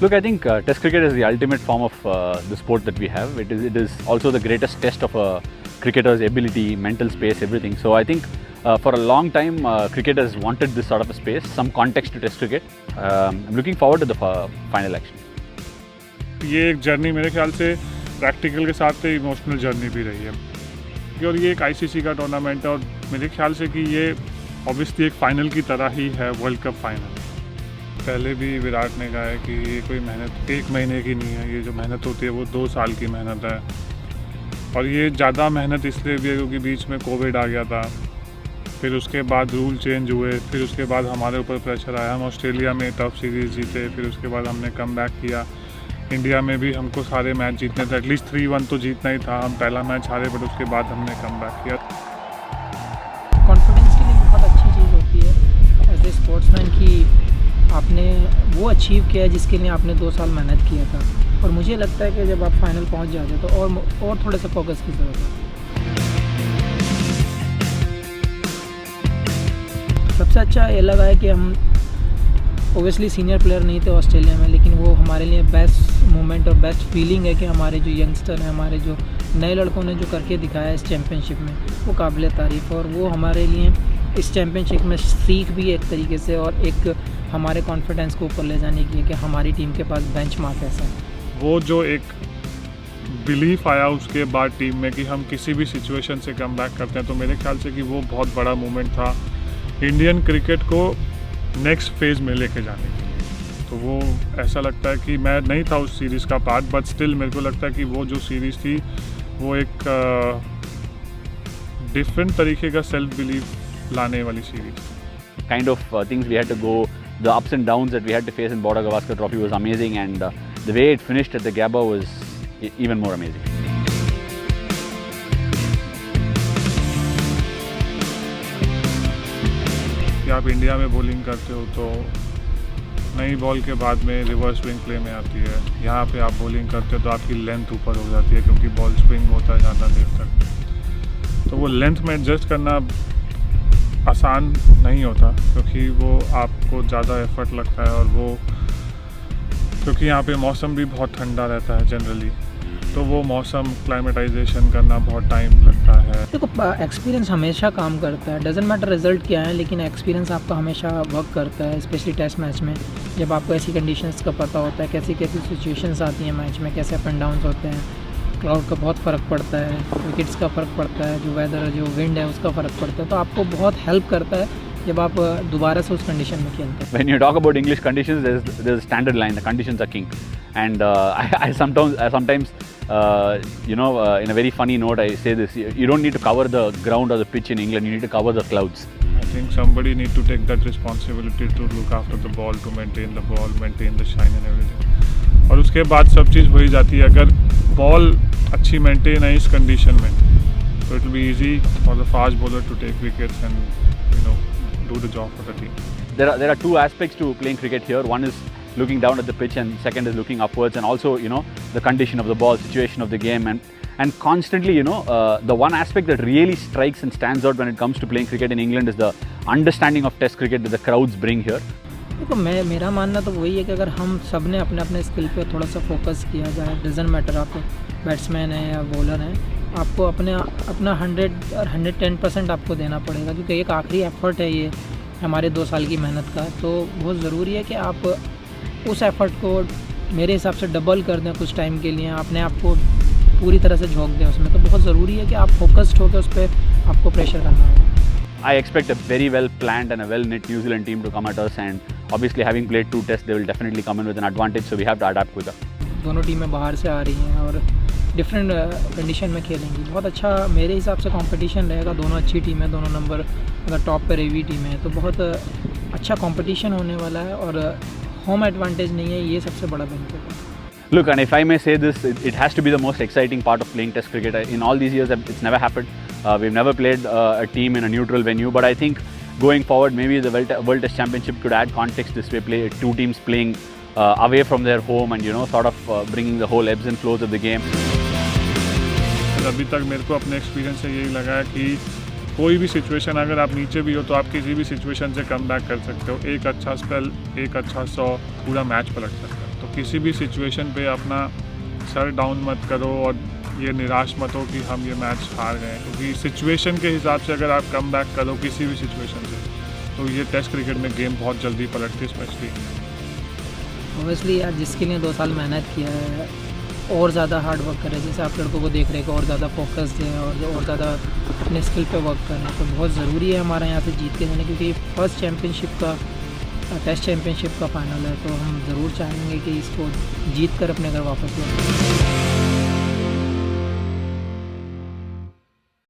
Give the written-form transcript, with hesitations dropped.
Look, I think Test cricket is the ultimate form of the sport that we have. It is also the greatest test of a cricketer's ability, mental space, everything. So I think for a long time, cricketers wanted this sort of a space, some context to Test cricket. I'm looking forward to the final action. ये एक journey मेरे ख्याल से practical के साथ emotional journey भी रही है और ये एक आईसीसी का टूर्नामेंट है और मेरे ख्याल से कि ये ऑब्वियसली एक फ़ाइनल की तरह ही है, वर्ल्ड कप फाइनल। पहले भी विराट ने कहा है कि ये कोई मेहनत एक महीने की नहीं है, ये जो मेहनत होती है वो 2 साल की मेहनत है और ये ज़्यादा मेहनत इसलिए भी है क्योंकि बीच में कोविड आ गया था, फिर उसके बाद रूल चेंज हुए, फिर उसके बाद हमारे ऊपर प्रेशर आया, हम ऑस्ट्रेलिया में टफ सीरीज़ जीते, फिर उसके बाद हमने कम बैक किया। इंडिया में भी हमको सारे मैच जीतने थे, एटलीस्ट 3-1 तो जीतना ही था, हम पहला मैच हारे बट उसके बाद हमने कम बैक किया। कॉन्फिडेंस के लिए बहुत अच्छी चीज़ होती है एज ए स्पोर्ट्समैन कि आपने वो अचीव किया है जिसके लिए आपने 2 साल मेहनत किया था और मुझे लगता है कि जब आप फाइनल पहुंच जाते हो तो और थोड़े से फोकस की ज़रूरत है। सबसे अच्छा ये लगा है कि हम ओबियसली सीनियर प्लेयर नहीं थे ऑस्ट्रेलिया में, लेकिन वो हमारे लिए बेस्ट मोमेंट और बेस्ट फीलिंग है कि हमारे जो यंगस्टर हैं, हमारे जो नए लड़कों ने जो करके दिखाया इस चैम्पियनशिप में, वो काबिल तारीफ़ और वो हमारे लिए इस चैम्पियनशिप में सीख भी एक तरीके से और एक हमारे कॉन्फिडेंस को ऊपर ले जाने की है कि हमारी टीम के पास बेंचमार्क ऐसा है। वो जो एक बिलीफ आया उसके बाद टीम में कि हम किसी भी सिचुएशन से कम बैक करते हैं, तो मेरे ख्याल से कि वो बहुत बड़ा मोमेंट था इंडियन क्रिकेट को नेक्स्ट फेज़ में लेके जाने के लिए। तो वो ऐसा लगता है कि मैं नहीं था उस सीरीज़ का पार्ट, बट स्टिल मेरे को लगता है कि वो जो सीरीज़ थी वो एक डिफरेंट तरीके का सेल्फ बिलीफ लाने वाली series. Kind of things we had to go, the ups and downs that we had to face in Border Gavaskar Trophy was amazing, and the way it finished at the Gabba was even more amazing. कि आप India में bowling करते हो तो नई ball के बाद में रिवर्स स्विंग प्ले में आती है, यहाँ पे आप बॉलिंग करते हो तो आपकी लेंथ ऊपर हो जाती है क्योंकि बॉल स्विंग होता है ज़्यादा देर तक, तो वो लेंथ में एडजस्ट करना आसान नहीं होता क्योंकि वो आपको ज़्यादा एफर्ट लगता है और वो क्योंकि यहाँ पे मौसम भी बहुत ठंडा रहता है जनरली, तो वो मौसम क्लाइमेटाइजेशन करना बहुत टाइम लगता है। देखो एक्सपीरियंस हमेशा काम करता है, डजेंट मैटर रिजल्ट क्या है, लेकिन एक्सपीरियंस आपका हमेशा वर्क करता है, स्पेशली टेस्ट मैच में जब आपको ऐसी कंडीशंस का पता होता है, कैसी कैसी सिचुएशंस आती हैं मैच में, कैसे अप एंड डाउन्स होते हैं, क्लाउड का बहुत फ़र्क पड़ता है, विकेट्स का फ़र्क पड़ता है, जो वेदर जो विंड है उसका फ़र्क पड़ता है, तो आपको बहुत हेल्प करता है जब आप दोबारा से उस कंडीशन में खेलते हैं। When you talk about English conditions, there's a standard line, the conditions are king, and I sometimes in a very funny note I say this: you don't need to cover the ground or the pitch in England, you need to cover the clouds. I think somebody need to take that responsibility to look after the ball, to maintain the ball, maintain the shine and everything. और उसके बाद सब चीज़ हो ही जाती है। अगर ball अच्छी maintain है इस कंडीशन में तो it will be easy for the fast bowler to take wickets and do the job for the team. There are two aspects to playing cricket here. One is looking down at the pitch, and second is looking upwards, and also the condition of the ball, situation of the game, and constantly the one aspect that really strikes and stands out when it comes to playing cricket in England is the understanding of Test cricket that the crowds bring here. देखो मेरा मानना तो वही है कि अगर हम सब ने अपने अपने स्किल पे थोड़ा सा फोकस किया जाए, डजेंट मैटर आप बैट्समैन है या बॉलर हैं, आपको अपना 100 और 110% आपको देना पड़ेगा क्योंकि एक आखिरी एफर्ट है ये हमारे 2 साल की मेहनत का, तो बहुत ज़रूरी है कि आप उस एफर्ट को मेरे हिसाब से डबल कर दें कुछ टाइम के लिए, अपने आप को पूरी तरह से झोंक दें उसमें, तो बहुत ज़रूरी है कि आप फोकस्ड होकर उस पर आपको प्रेशर करना होगा। I expect a very well planned and a well knit New Zealand team to come at us, and obviously having played 2 tests they will definitely come in with an advantage, so we have to adapt quicker. दोनों टीमें बाहर से आ रही हैं और different condition में खेलेंगी, बहुत अच्छा मेरे हिसाब से कंपटीशन रहेगा, दोनों अच्छी टीम है, दोनों नंबर अगर टॉप पर भी टीम है तो बहुत अच्छा कंपटीशन होने वाला है और होम एडवांटेज नहीं है, ये सबसे बड़ा बेनिफिट है। Look, and if I may say this, it has to be the most exciting part of playing Test cricket. In all these years, it's never happened. We've never played a team in a neutral venue, but I think going forward, maybe the World Test Championship could add context this way. Play 2 teams playing away from their home and sort of bringing the whole ebbs and flows of the game. अभी तक मेरे को अपने experience से यही लगा है कि कोई भी सिचुएशन अगर आप नीचे भी हो तो आप किसी भी सिचुएशन से कम बैक कर सकते हो। एक अच्छा स्पेल, एक अच्छा 100 पूरा मैच पलट सकता है। तो और किसी भी सिचुएशन पे अपना सर डाउन मत करो और ये निराश मत हो कि हम ये मैच हार गए, क्योंकि सिचुएशन के हिसाब से अगर आप कम बैक करो किसी भी सिचुएशन से तो ये टेस्ट क्रिकेट में गेम बहुत जल्दी पलटती है स्पेशली। ओबियसली यार जिसके लिए 2 साल मेहनत किया है और ज़्यादा हार्ड वर्क कर रहे हैं, जैसे आप लड़कों को देख रहे हैं कि और ज़्यादा फोकस्ड है और ज़्यादा अपने स्किल पे वर्क कर रहे हैं, तो बहुत ज़रूरी है हमारा यहाँ से जीत के जाने, क्योंकि फर्स्ट चैम्पियनशिप का टेस्ट चैम्पियनशिप का फाइनल है, तो हम ज़रूर चाहेंगे कि इसको जीत कर अपने घर वापस लौटें।